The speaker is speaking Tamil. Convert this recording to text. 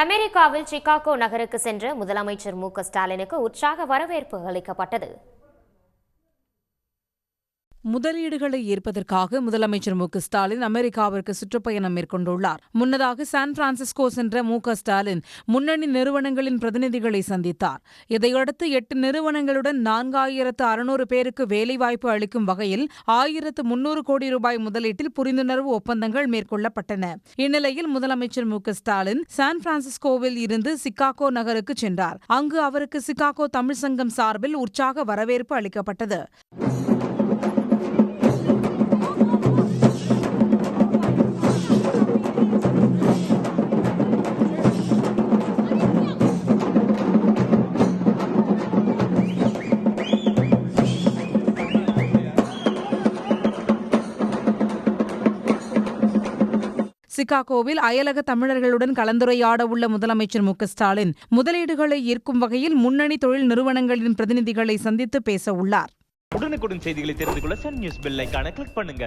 அமெரிக்காவில் சிகாகோ நகருக்கு சென்ற முதலமைச்சர் மு.க.ஸ்டாலினுக்கு உற்சாக வரவேற்பு அளிக்கப்பட்டது. முதலீடுகளை ஈர்ப்பதற்காக முதலமைச்சர் மு.க.ஸ்டாலின் அமெரிக்காவிற்கு சுற்றுப்பயணம் மேற்கொண்டுள்ளார். முன்னதாக சான் பிரான்சிஸ்கோ சென்ற மு.க.ஸ்டாலின் முன்னணி நிறுவனங்களின் பிரதிநிதிகளை சந்தித்தார். இதையடுத்து 8 நிறுவனங்களுடன் 4600 பேருக்கு வேலைவாய்ப்பு அளிக்கும் வகையில் 1300 கோடி ரூபாய் முதலீட்டில் புரிந்துணர்வு ஒப்பந்தங்கள் மேற்கொள்ளப்பட்டன. இந்நிலையில் முதலமைச்சர் மு.க.ஸ்டாலின் சான் பிரான்சிஸ்கோவில் இருந்து சிகாகோ நகருக்கு சென்றார். அங்கு அவருக்கு சிகாகோ தமிழ் சங்கம் சார்பில் உற்சாக வரவேற்பு அளிக்கப்பட்டது. சிகாகோவில் அயலக தமிழர்களுடன் கலந்துரையாட உள்ள முதலமைச்சர் மு.க.ஸ்டாலின் முதலீடுகளை ஈர்க்கும் வகையில் முன்னணி தொழில் நிறுவனங்களின் பிரதிநிதிகளை சந்தித்து பேச உள்ளார். உடனுக்குடன் செய்திகளை தெரிந்து கொள்ள சன் நியூஸ் பெல் ஐகானை கிளிக் பண்ணுங்க.